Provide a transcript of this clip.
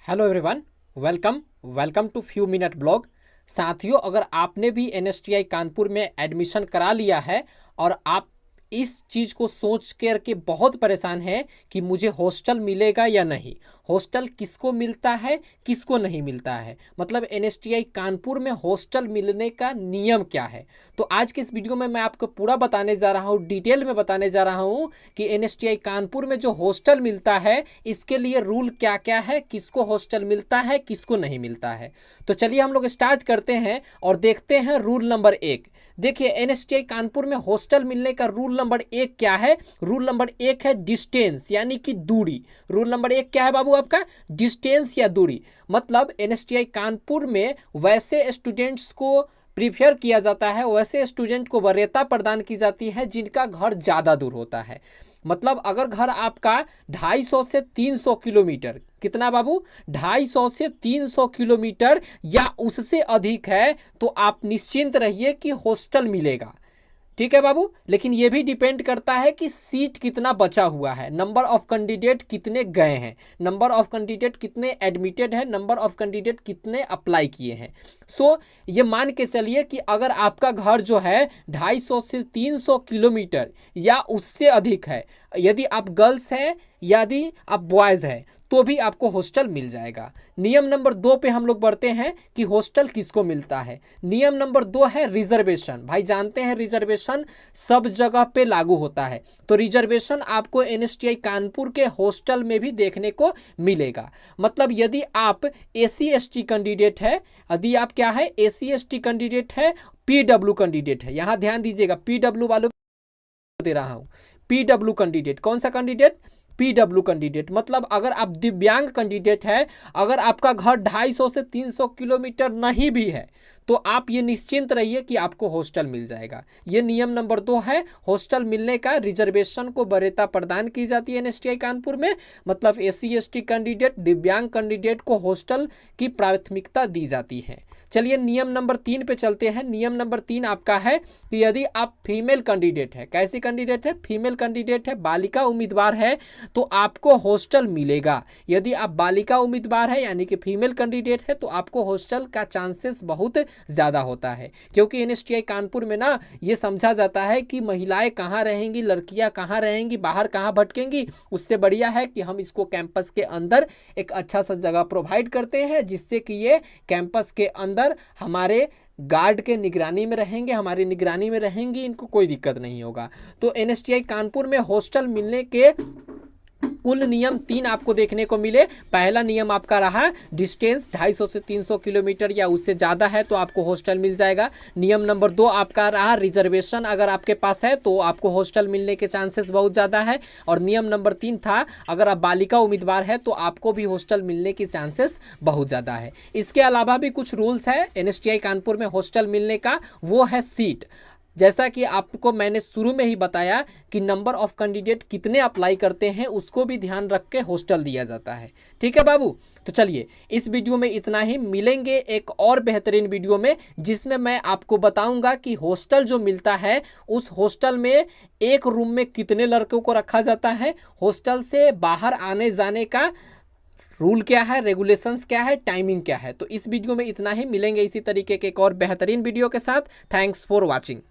Hello everyone, welcome welcome to few minute blog. साथियों, अगर आपने भी एनएसटीआई कानपुर में एडमिशन करा लिया है और आप इस चीज़ को सोच कर के बहुत परेशान हैं कि मुझे हॉस्टल मिलेगा या नहीं, हॉस्टल किसको मिलता है किसको नहीं मिलता है, मतलब एनएसटीआई कानपुर में हॉस्टल मिलने का नियम क्या है, तो आज के इस वीडियो में मैं आपको पूरा बताने जा रहा हूँ, डिटेल में बताने जा रहा हूँ कि एनएसटीआई कानपुर में जो हॉस्टल मिलता है इसके लिए रूल क्या क्या है, किसको हॉस्टल मिलता है किसको नहीं मिलता है। तो चलिए हम लोग स्टार्ट करते हैं और देखते हैं रूल नंबर 1। देखिए, एनएसटीआई कानपुर में हॉस्टल मिलने का रूल नंबर 1 क्या है। रूल नंबर 1 है डिस्टेंस, यानी कि दूरी। रूल नंबर 1 क्या है बाबू आपका? डिस्टेंस या दूरी। मतलब एनएसटीआई कानपुर में वैसे स्टूडेंट्स को प्रीफेयर किया जाता है, वैसे स्टूडेंट को वरीयता प्रदान की जाती है जिनका घर ज़्यादा दूर होता है। मतलब अगर घर आपका 250 से 300 किलोमीटर, कितना बाबू? 250 से 300 किलोमीटर या उससे अधिक है तो आप निश्चिंत रहिए कि हॉस्टल मिलेगा। ठीक है बाबू, लेकिन ये भी डिपेंड करता है कि सीट कितना बचा हुआ है, नंबर ऑफ कैंडिडेट कितने गए हैं, नंबर ऑफ कैंडिडेट कितने एडमिटेड है, नंबर ऑफ कैंडिडेट कितने अप्लाई किए हैं। सो ये मान के चलिए कि अगर आपका घर जो है 250 से 300 किलोमीटर या उससे अधिक है, यदि आप गर्ल्स हैं यदि आप बॉयज़ हैं तो भी आपको हॉस्टल मिल जाएगा। नियम नंबर 2 पे हम लोग बढ़ते हैं कि हॉस्टल किसको मिलता है। नियम नंबर 2 है रिजर्वेशन। भाई जानते हैं रिजर्वेशन सब जगह पे लागू होता है, तो रिजर्वेशन आपको एनएसटीआई कानपुर के हॉस्टल में भी देखने को मिलेगा। मतलब यदि आप एसी एसटी कैंडिडेट है, यदि आप क्या है एसी एसटी कैंडिडेट है, पीडब्ल्यू कैंडिडेट है, यहाँ ध्यान दीजिएगा पीडब्ल्यू वालों दे रहा हूँ। पीडब्ल्यू कैंडिडेट कौन सा कैंडिडेट? PW candidate. मतलब अगर आप दिव्यांग कैंडिडेट है, अगर आपका घर 250 से 300 किलोमीटर नहीं भी है तो आप ये निश्चिंत रहिए कि आपको हॉस्टल मिल जाएगा। ये नियम नंबर 2 है हॉस्टल मिलने का। रिजर्वेशन को वरीयता प्रदान की जाती है एनएसटीआई कानपुर में। मतलब एससी एसटी कैंडिडेट, दिव्यांग कैंडिडेट को हॉस्टल की प्राथमिकता दी जाती है। चलिए नियम नंबर 3 पे चलते हैं। नियम नंबर 3 आपका है कि यदि आप फीमेल कैंडिडेट है, कैसी कैंडिडेट है? फीमेल कैंडिडेट है, बालिका उम्मीदवार है तो आपको हॉस्टल मिलेगा। यदि आप बालिका उम्मीदवार है यानी कि फीमेल कैंडिडेट है तो आपको हॉस्टल का चांसेस बहुत ज़्यादा होता है, क्योंकि एनएसटीआई कानपुर में ना ये समझा जाता है कि महिलाएं कहाँ रहेंगी, लड़कियां कहाँ रहेंगी, बाहर कहाँ भटकेंगी। उससे बढ़िया है कि हम इसको कैंपस के अंदर एक अच्छा सा जगह प्रोवाइड करते हैं जिससे कि ये कैंपस के अंदर हमारे गार्ड के निगरानी में रहेंगे, हमारी निगरानी में रहेंगी, इनको कोई दिक्कत नहीं होगा। तो एनएसटीआई कानपुर में हॉस्टल मिलने के कुल नियम 3 आपको देखने को मिले। पहला नियम आपका रहा डिस्टेंस, 250 से 300 किलोमीटर या उससे ज़्यादा है तो आपको हॉस्टल मिल जाएगा। नियम नंबर 2 आपका रहा रिजर्वेशन, अगर आपके पास है तो आपको हॉस्टल मिलने के चांसेस बहुत ज़्यादा है। और नियम नंबर 3 था अगर आप बालिका उम्मीदवार है तो आपको भी हॉस्टल मिलने के चांसेस बहुत ज़्यादा है। इसके अलावा भी कुछ रूल्स है एनएसटीआई कानपुर में हॉस्टल मिलने का, वो है सीट। जैसा कि आपको मैंने शुरू में ही बताया कि नंबर ऑफ कैंडिडेट कितने अप्लाई करते हैं उसको भी ध्यान रख के हॉस्टल दिया जाता है। ठीक है बाबू, तो चलिए इस वीडियो में इतना ही। मिलेंगे एक और बेहतरीन वीडियो में जिसमें मैं आपको बताऊंगा कि हॉस्टल जो मिलता है उस हॉस्टल में एक रूम में कितने लड़कों को रखा जाता है, हॉस्टल से बाहर आने जाने का रूल क्या है, रेगुलेशंस क्या है, टाइमिंग क्या है। तो इस वीडियो में इतना ही। मिलेंगे इसी तरीके के एक और बेहतरीन वीडियो के साथ। Thanks for watching.